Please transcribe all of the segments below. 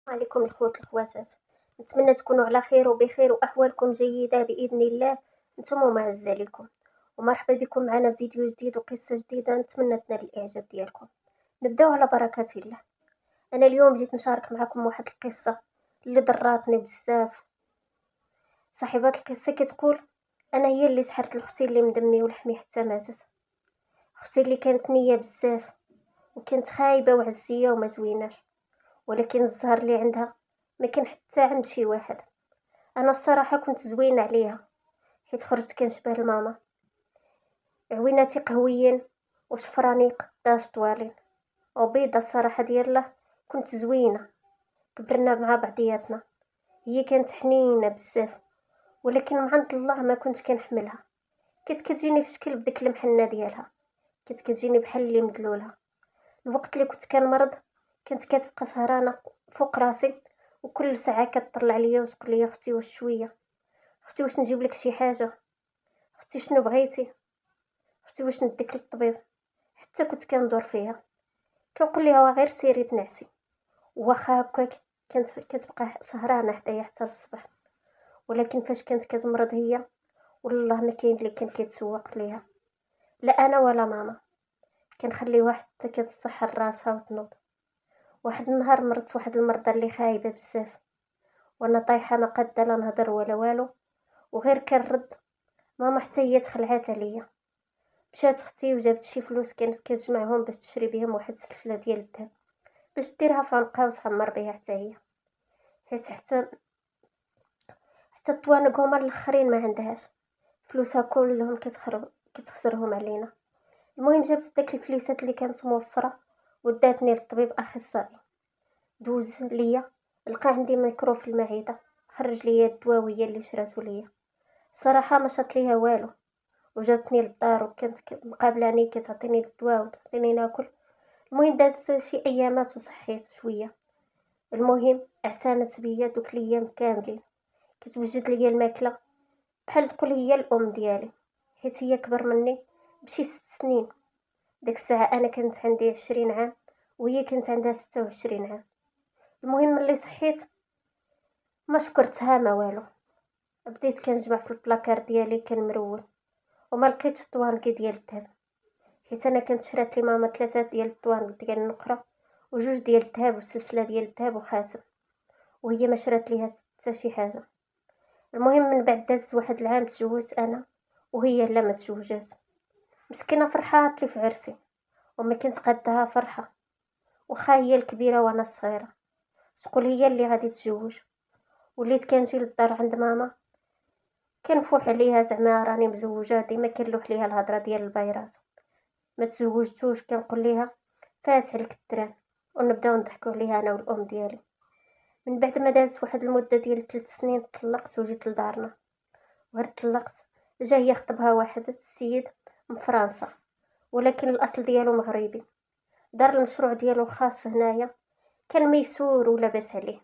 عليكم الخوت الخواتات. نتمنى تكونوا على خير وبخير واحوالكم جيده باذن الله. نتوما معزه لكم ومرحبا بكم معنا في فيديو جديد وقصه جديده، نتمنى تنال الاعجاب ديالكم. نبداو على بركه الله. انا اليوم جيت نشارك معكم واحد القصه اللي ضراتني بزاف. صاحبات القصه كتقول: انا هي اللي سحرت اختي اللي من دمي ولحمي حتى ماتت. اختي اللي كانت نيه بزاف وكانت خايبه وعزيه وما زويناش، ولكن الزهر اللي عندها ما كان حتى عند شي واحد. انا الصراحه كنت زوينه عليها حيت خرجت كنشبه لماما، عويناتي قهويين وشفرانيق داش طوالين وبيضه. الصراحه ديالله كنت زوينه، كبرنا مع بعضياتنا. هي كانت حنينه بزاف، ولكن مع عند الله ما كنت كنحملها. كانت كتجيني في شكل بديك المحنه ديالها، كانت كتجيني بحال اللي مدلولها. الوقت اللي كنت كنمرض كانت كتبقى سهرانه فوق راسي، وكل ساعه كتطلع ليا وتقول لي: اختي واش شويه، اختي واش نجيب لك شي حاجه، اختي شنو بغيتي، اختي واش نديك للطبيب. حتى كنت كندور فيها كنقول لها غير سيري تنعسي، واخا هكاك كانت كتبقى سهرانه حدايا حتى الصباح. ولكن فاش كانت كتمرض هي، والله ما كاين اللي كان كيتسوق ليها، لا انا ولا ماما. كنخليوها حتى كتسحر راسها وتنوض. واحد النهار مرت واحد المرضى اللي خايبه بزاف، وانا طايحه ما قاده لا نهضر ولا والو، وغير كنرد. ماما حتى هي تخلعات عليا. مشات اختي وجابت شي فلوس كانت كتجمعهم باش تشري بهم واحد السلسله ديال الذهب، باش ديرها في عنقها وتعمر بها حتى هي، حيت حتى الطوانق هما الاخرين ما عندهاش فلوسها كلهم كتخسرهم علينا. المهم جابت داك الفليسات اللي كانت موفره وداتني للطبيب اخصائي. دوز ليا، لقى عندي ميكرو في المعده، خرج ليا الدواويه اللي شراتو ليا. صراحه ما شات ليها والو، وجابتني للدار وكانت مقابلاني كتعطيني الدواء وتعطيني ناكل. المهم دازت شي ايامات وصحيت شويه. المهم اعتنت بيا دوك الايام كاملين، كتوجد ليا الماكله بحال تقول هي الام ديالي، حيت هي كبر مني بشي 6 سنين. ديك الساعه انا كنت عندي 20 عام وهي كانت عندها 26 عام. المهم ملي صحيت ما شكرتها ما والو، بديت كنجمع في البلاكار ديالي كنمرون، وما لقيتش الطوانقي ديال الذهب، حيت انا كنت شرات لي ماما 3 ديال الطوانق ديال النقره وجوج ديال الذهب وسلسله ديال الذهب وخاتم، وهي ما شرات ليها حتى شي حاجه. المهم من بعد داز واحد العام تزوجت انا، وهي لا ما تزوجات. مسكينه فرحات لي في عرسي وما كنت قدها فرحه، وخا هي الكبيره وانا الصغيره. تقول هي اللي غادي تتزوج. وليت كنجي للدار عند ماما كنفوح عليها زعما راني مزوجه، ديما كنلوح ليها الهضره ديال البايرات. ما تزوجتوش كنقول ليها فات عليك الدران، ونبداو نضحكوا عليها انا والام ديالي. من بعد ما دازت واحد المده ديال 3 سنين طلقت وجيت لدارنا. وغير طلقت جا هي خطبها واحد السيد من فرنسا، ولكن الاصل ديالو مغربي. دار المشروع ديالو خاص هنايا، كان ميسور ولاباس عليه.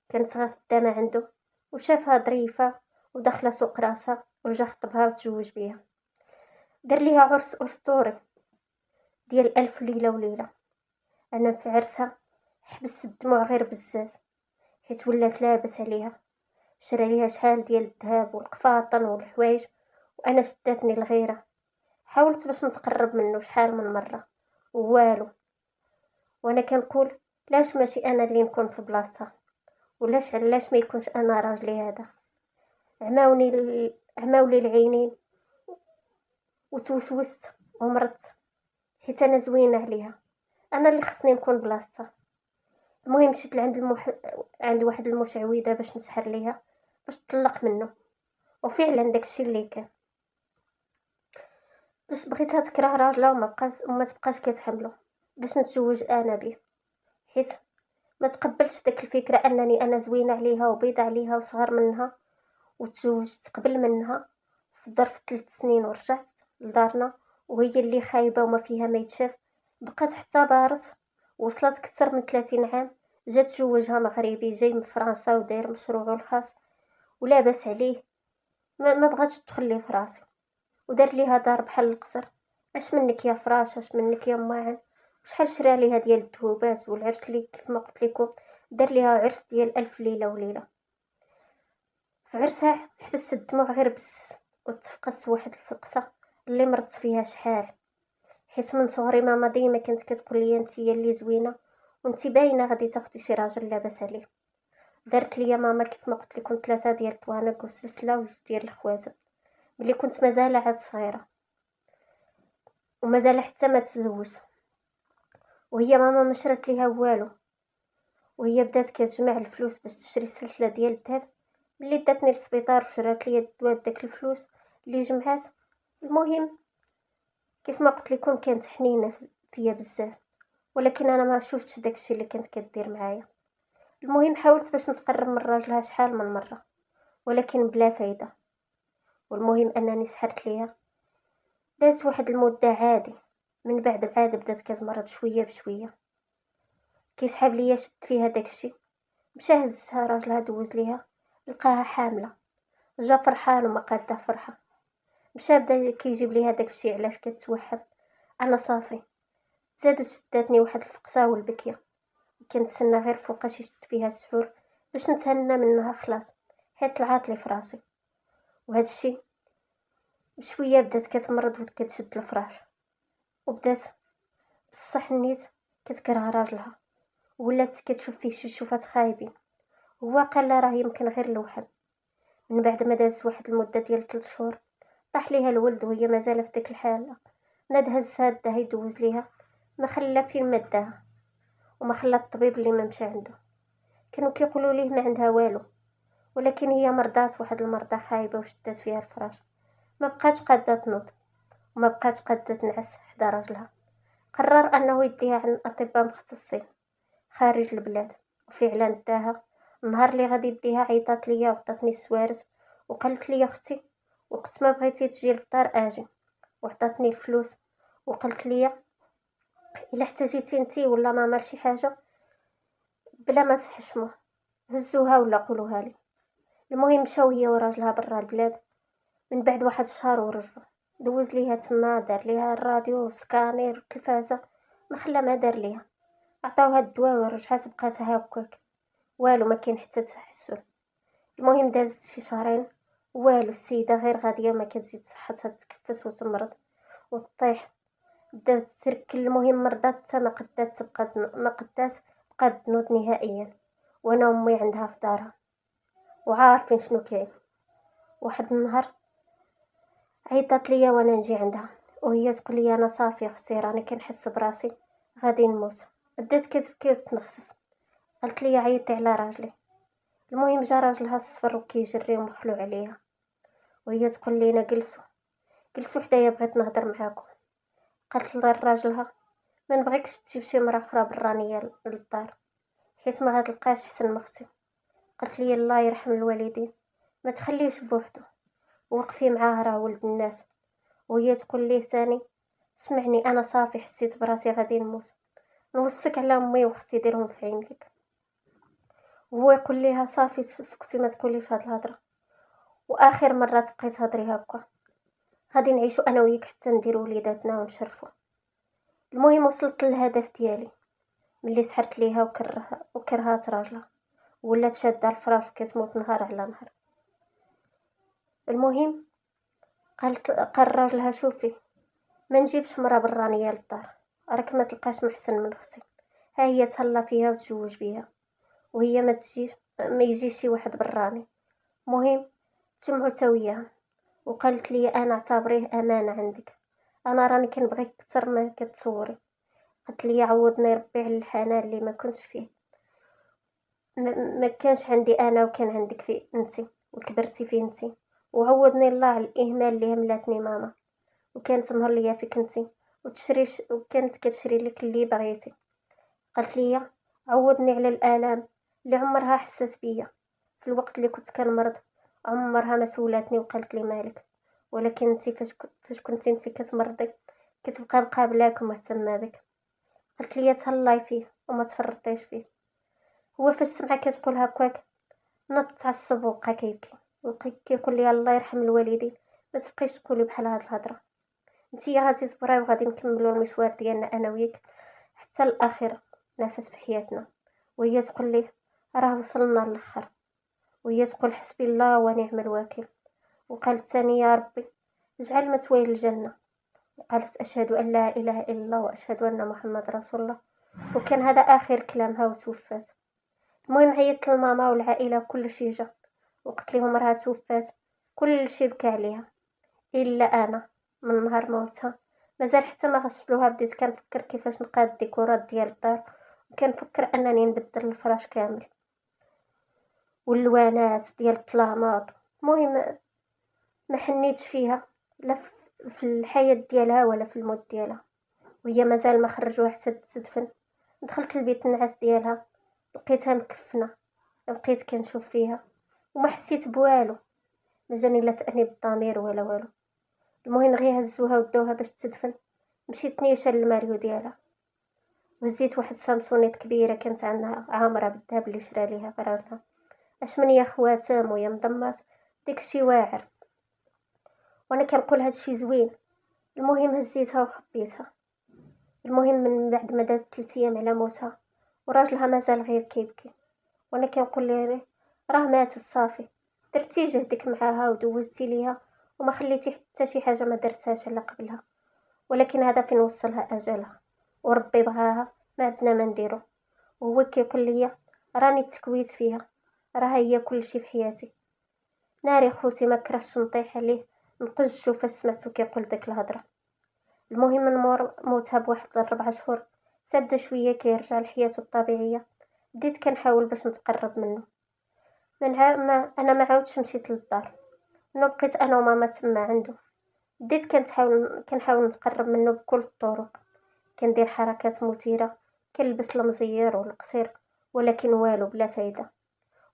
كانت خدامه عنده وشافها ظريفه وداخله سوق راسها، وجا خطبها وتزوج بيها. دار ليها عرس اسطوري ديال 1000 ليله وليله. انا في عرسها حبست الدموع غير بزاف، حيت ولات لاباس عليها. شرا ليها شحال ديال الذهب والقفاطن والحوايج، وانا شداتني الغيره. حاولت باش نتقرب منه شحال من مره والو، وانا كنقول لاش ماشي انا اللي نكون في بلاصتها، ولاش علاش ما يكونش انا راجلي هذا. عماولي العينين وتوسوست ومرت، حيت انا زوينه عليها، انا اللي خصني نكون بلاصتها. المهم مشيت لعند عند واحد المشعوذه باش نسحر ليها باش تطلق منه، وفعلا داكشي اللي كان. باش بغيتها تكره راجلها وما تبقاش كتحمله باش نتزوج انا به، حيت ما تقبلتش داك الفكره انني انا زوينه عليها وبيضه عليها وصغر منها، وتزوجت قبل منها في ظرف 3 سنين ورجعت لدارنا وهي اللي خايبه وما فيها ما يتشاف. بقات حتى بارس، وصلت اكثر من 30 عام. جات تزوجها مغربي جاي من فرنسا وداير مشروعه الخاص ولاباس عليه. ما بغاتش تدخل لي في راسي، ودار ليها دار بحال القصر. اش منك يا فراش، اش منك يا ماعن. وشحال شرا ليها ديال الذهوبات والعرس اللي كيف ما قلت لكم دار ليها عرس ديال 1000 ليله وليله. في عرسها حبست الدموع غير بس، وتفقست واحد الفقصه اللي مرت فيها شحال، حيت من صغري ماما ديما كانت كتقول لي انتي اللي زوينه وانتي باينه غادي تاخدي شي راجل لاباس عليه. دارت ليا ماما كيف ما قلت لكم 3 ديال الطوانق وسلسله وجوج ديال الخواتم ملي كنت مازال عاد صغيره، ومازال حتى ما تزوجت، وهي ماما ما شرات ليها والو، وهي بدات كتجمع الفلوس باش تشري سلسله ديال الذهب. ملي داتني للسبيطار وشرات ليا الدواء داك الفلوس اللي جمعات. المهم كيف ما قلت لكم كانت حنينه فيا بزاف، ولكن انا ما شفتش داكشي اللي كانت كدير معايا. المهم حاولت باش نتقرب من راجلها شحال من مره، ولكن بلا فايده. والمهم انني سحرت ليها. دازت واحد المده عادي، من بعد عاد بدات كتمرض شويه بشويه، كيسحاب ليا شد فيها داكشي. مشى هزها راجلها دوز ليها، لقاها حامله، جا فرحان وما قاده فرحه. مشى بدا كيجيب ليها داكشي علاش كتوهم. انا صافي زادت شداتني واحد الفقصه والبكيه، كنتسنى غير فوقاش يشد فيها السحور باش نتهنى منها خلاص، حيت طلعت لي فراسي. وهذا الشيء بشويه بدات كتمرض وكتشد الفراش، وبدات بصح نيت كتكره راجلها، ولات كتشوف فيه شي شوفات خايبين. هو قال لها راه يمكن غير الوهم. من بعد ما دازت واحد المده ديال 3 شهور طاح ليها الولد وهي مازال في ديك الحاله. ناد هزها داها يدوز ليها، ما خلى فين ما داها، وما خلى الطبيب اللي ما مشى عنده. كانوا كيقولوا ليه ما عندها والو، ولكن هي مرضات واحد المرضى خايبه وشدات فيها الفراش. ما بقاتش قاده تنوض، وما بقاتش قاده تنعس حدا راجلها. قرر انه يديها عند اطباء مختصين خارج البلاد، وفعلا داها. النهار اللي غادي يديها عيطات ليا وعطاتني السوارت، وقالت لي اختي وقت ما بغيتي تجي للدار اجي، وعطاتني الفلوس، وقالت لي الا احتاجيتي انتي ولا ماما لشي حاجه بلا ما تحشموا هزوها ولا قولوها لي. المهم مشاو هي وراجلها برا البلاد. من بعد واحد الشهر ورجعوا، دوز ليها تما، دار ليها الراديو وسكانير والتلفازه، ما خلى ما دار ليها. عطاوها الدواء ورجعت بقات هكاك، والو ما كاين حتى تحسن. المهم دازت شي شهرين والو، السيده غير غاديه ما كتزيد صحتها تكفس وتمرض وتطيح، بدات تركل. المهم مرضات حتى ما قدات بقات تنوض نهائيا. وانا امي عندها في دارها وعارفين شنو كاين. واحد النهار عيطات ليا وانا نجي عندها، وهي تقول لي انا صافي اختي راني كنحس براسي غادي نموت. بدات كتبكي وتنخسس، قالت لي عيطي على راجلي. المهم جا راجلها الصفر وكيجري ومخلوع عليها، وهي تقول لينا جلسوا حدايا بغيت نهضر معاكم. قالت لراجلها ما نبغيكش تجيب شي مرا اخرى برانيه للدار، حيت ما غتلقاش احسن من اختي. قالت لي الله يرحم الوالدين، ما تخليش بوحدو، وقفي معاه راه ولد الناس. وهي تقول ليه تاني اسمعني انا صافي حسيت براسي غادي نموت، نوصيك على امي واختي ديرهم في عينيك. وهو يقول ليها صافي سكتي ما تقوليش هاد الهضره، واخر مره تبقاي تهضري هكا غادي نعيشو انا وياك حتى نديرو وليداتنا ونشرفو. المهم وصلت للهدف ديالي ملي سحرت ليها وكرهات راجلها، ولات شاده الفراش وكتموت نهار على نهار. المهم قال راجلها شوفي ما نجيبش مرا برانيه للدار، راك ما تلقاش محسن من اختي، ها هي تهلا فيها وتزوج بيها، وهي ما يجيش شي واحد براني. مهم تجمعوا تاوياها، وقالت لي انا اعتبريه امانه عندك، انا راني كنبغيك اكثر ما كتصوري. قالت لي عوضني ربي على الحنان اللي ما كنتش فيه، ما كانش عندي انا وكان عندك فيه انتي وكبرتي فيه انتي، وعوضني الله على الاهمال اللي هملاتني ماما وكانت مهر ليا فيك انتي وكانت كتشري لك اللي بغيتي. قالت لي عوضني على الالام اللي عمرها حست بيا في الوقت اللي كنت كنمرض، عمرها ما سولاتني وقالت لي مالك، ولكن انتي فاش كنتي انتي كتمرضي كتبقى مقابلاك ومهتمه بك. قالت لي تهلاي فيه وما تفرطيش فيه. هو فاش سمع كتقول هكاك نط تعصب وبقى كيبكي كيقول لي الله يرحم الوالدين، ما تبقيش تقولي بحال هاد الهضره، نتيا غادي تبراي وغادي نكملوا المشوار ديالنا انا وياك حتى الاخره نفس في حياتنا. وهي تقول لي راه وصلنا للآخر. وهي تقول حسبي الله ونعم الوكيل. وقالت ثاني يا ربي اجعل مثواي الجنة. وقالت أشهد أن لا إله إلا الله وأشهد أن محمد رسول الله. وكان هذا آخر كلامها وتوفات. المهم عيطت لماما والعائلة وكل شي جا، وقلت لهم راها توفات. كل شي بكى عليها إلا أنا. من نهار موتها مازال حتى ما غسلوها بديت كنفكر كيفاش نقاد الديكورات ديال الدار، وكنفكر أنني نبدل الفراش كامل واللوانات ديال الطلاماط. المهم ما حنيتش فيها لا في الحياة ديالها ولا في الموت ديالها. وهي مازال ما خرجوها حتى تدفن. دخلت البيت النعاس ديالها لقيتها مكفنه. بقيت كنشوف فيها وما حسيت بوالو، ما جاني لا تأنيب الضمير ولا والو. المهم غير هزوها ودوها باش تدفن. مشيت نيشان للماريو ديالها وهزيت واحد سامسونيت كبيره كانت عندها عامره بالذهب اللي شرا ليها راجلها. اش من يا خواتم ويا مضمات داكشي واعر، وانا كنقول هادشي زوين. المهم هزيتها وخبيتها. المهم من بعد ما دازت 3 ايام على موتها وراجلها مازال غير كيبكي، وانا كنقول ليه راه ماتت صافي، درتي جهدك معاها ودوزتي ليها وما خليتي حتى شي حاجه ما درتهاش على قبلها. ولكن هذا فين وصلها اجلها، وربي بغاها ما عندنا ما نديرو. وهو كيقول لي راني تكويت فيها، راها هي كل شي في حياتي. ناري خوتي ما كرهتش نطيح عليه نقج فاش سمعتو كيقول داك الهضره. المهم من مور موتها بواحد 4 شهور تبدا شويه كيرجع لحياته الطبيعيه. بديت كنحاول باش نتقرب منه. انا ما عاودش مشيت للدار، انه بقيت انا وماما تما عنده. بديت كنحاول نتقرب منه بكل الطرق. كندير حركات مثيره، كنلبس المزير والقصير، ولكن والو بلا فايده.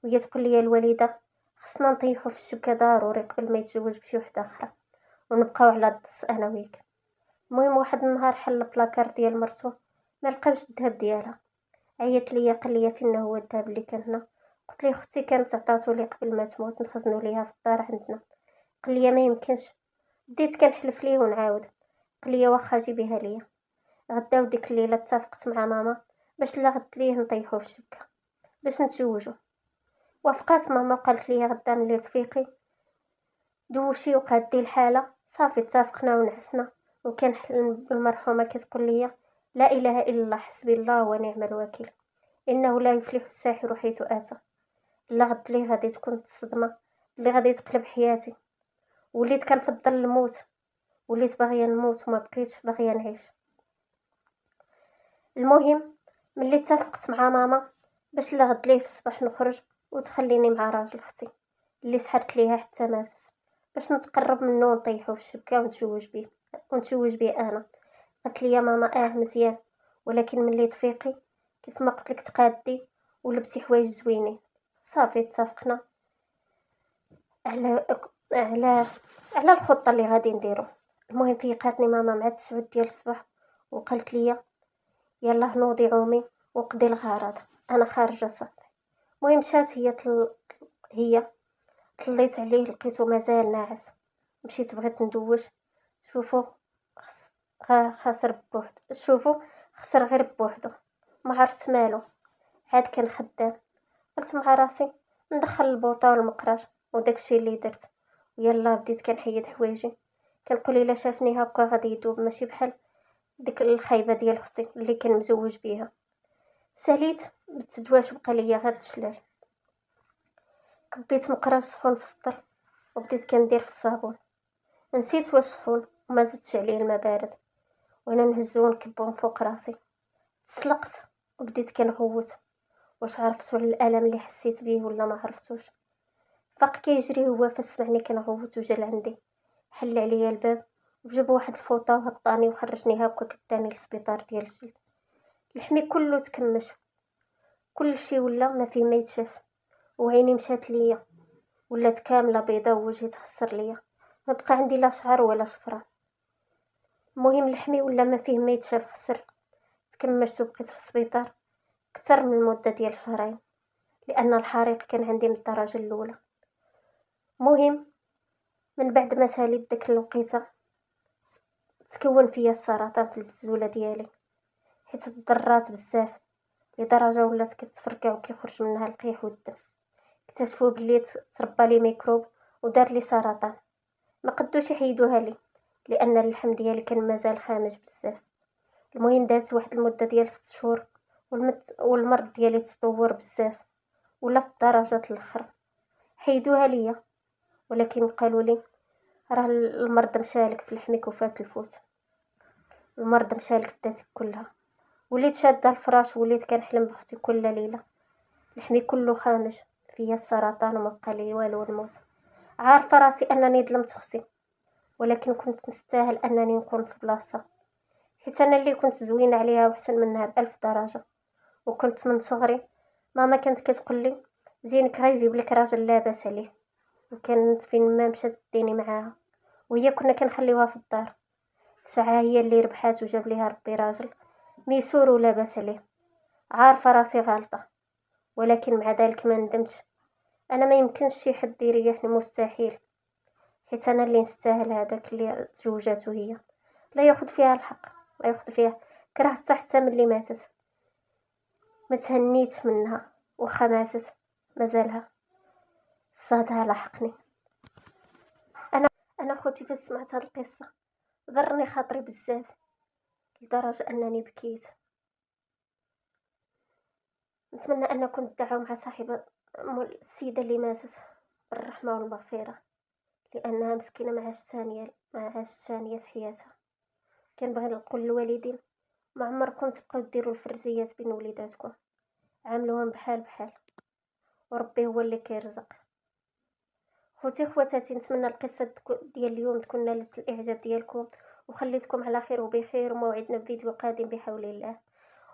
وهي تقول لي الوالده خصنا نطيحو في الشبكه ضروري قبل ما يتزوج بشي وحده اخرى ونبقاو على الدص انا وياك. المهم واحد النهار حل البلاكار ديال مرتو ما لقاوش الذهب ديالها. عيط ليا قال لي فين هو الذهب اللي كان هنا. قلت لي اختي كانت عطاتو لي قبل ما تموت نخزنو ليها في الدار عندنا. قال لي ما يمكنش. بديت كنحلف ليه ونعاود. قال لي واخا جيبيها ليا. غدا وديك الليله اتفقت مع ماما باش لا غد ليه نطيحو في الشبكه باش نتزوجو. وافقات ماما وقالت لي غدا ملي تفيقي دوشي وقادي الحاله. صافي اتفقنا ونعسنا. وكان حلم المرحومه كتقول لي لا اله الا الله حسبي الله ونعم الوكيل، انه لا يفلح الساحر حيث اتى. لا غد لي غادي تكون الصدمه اللي غادي تقلب حياتي. وليت كنفضل الموت، وليت باغيه نموت وما بقيتش باغيه نعيش. المهم ملي اتفقت مع ماما باش لا غد ليه في الصباح نخرج وتخليني مع راجل اختي اللي سحرت ليها حتى ماتت باش نتقرب منه ونطيحو في الشبكه ونتزوج بيه انا. قالت لي يا ماما مزيان، ولكن ملي تفيقي كيف ما قلت لك تقادي ولبسي حوايج زوينين. صافي اتفقنا على على على الخطه اللي غادي نديرو. المهم فيقاتني ماما مع 9 ديال الصباح وقالت لي يلا نوضي عومي وقضي الغرض انا خارجه صافي. المهم مشات هي طليت عليه لقيتو مازال ناعس. مشيت بغيت ندوش. شوفو خسر بوحدو. خسر غير بوحدو. ما عرفت مالو، عاد كان خدام. قلت مع راسي ندخل البوطه والمقراش وداكشي اللي درت. ويلا بديت كنحيد حوايجي كنقول الا شافني هكا غادي يدوب، ماشي بحال ديك الخايبه ديال اختي اللي كان مزوج بيها. ساليت بالتدواش بقى ليا غير التشلال. كبيت مقراش سخون في السطر وبديت كندير في الصابون. نسيت واش سخون وما زدتش عليه الماء بارد، وانا نهزو ونكبو من فوق راسي. تسلقت وبديت كنغوت. واش عرفتو الالم اللي حسيت بيه ولا ما عرفتوش؟ فاق كيجري هو فسمعني كنغوت وجا لعندي حل عليا الباب وجاب واحد الفوطه وهطاني وخرجني هكا كداني للسبيطار ديال الجلد. لحمي كله تكمش، كل شي ولا ما فيه ما يتشاف. وعيني مشات ليا ولات كامله بيضه ووجهي تخسر ليا، ما بقى عندي لا شعر ولا شفره. المهم لحمي ولا ما فيه ما يتشاف خسر. تكمشت وبقيت في السبيطار اكثر من مده ديال شهرين لان الحريق كان عندي من الدرجه الاولى. مهم من بعد ما ساليت داك الوقيته تكون فيا السرطان في البزوله ديالي حيت تضرات بزاف. لدرجة ولات كتفرقع وكيخرج منها القيح والدم. اكتشفوا بلي تربى لي ميكروب ودار لي سرطان. ما قدوش يحيدوها لي لان اللحم ديالي كان مازال خامج بزاف. المهم دازت واحد المده ديال 6 شهور والمرض ديالي تطور بزاف ولا في الدرجات الاخرى. حيدوها ليا ولكن قالوا لي راه المرض مشالك في لحمك وفات الفوت. المرض مشالك في ذاتك كلها. وليت شاده الفراش وليت كنحلم بختي كل ليله. لحمي كله خامج فيا السرطان وما بقى لي والو نموت. عارفه راسي انني ظلمت اختي ولكن كنت نستاهل انني نكون في بلاصه حيت انا اللي كنت زوينه عليها وحسن منها بألف درجه. وكنت من صغري ماما كانت كتقول لي زينك غيجيب لك راجل لاباس عليه. وكانت فين ما مشات ديني معاها وهي كنا كنخليوها في الدار. ساعه هي اللي ربحات وجاب ليها ربي راجل ميسور ولا باس عليه. عارفه راسي غلطه ولكن مع ذلك ما ندمتش. انا ما يمكنش شي حد يريحني مستحيل حيت انا اللي نستاهل هذاك اللي تزوجاتو هي. لا ياخذ فيها الحق لا ياخذ فيها. كرهتها حتى ملي ماتت ما تهنيتش منها وخا ماتت مازالها صادها لحقني. انا خوتي فاش سمعت هاد القصه ضرني خاطري بزاف لدرجه انني بكيت. نتمنى انكم تدعوا مع صاحبه السيده اللي ماتت بالرحمه والمغفره لانها مسكينه ما عاشت ثانيه في حياتها. كنبغي نقول للوالدين ما عمركم تبقاو ديروا الفرزيات بين وليداتكم. عاملوهم بحال بحال وربي هو اللي كيرزق. خوتي خواتاتي نتمنى القصه ديال اليوم تكون نالت الاعجاب ديالكم وخليتكم على خير وبخير. وموعدنا بفيديو قادم بحول الله.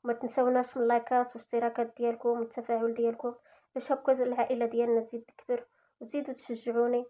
وما تنساوناش من اللايكات والاشتراكات ديالكم والتفاعل ديالكم باش هكا العائله ديالنا تزيد تكبر وتزيدوا تشجعوني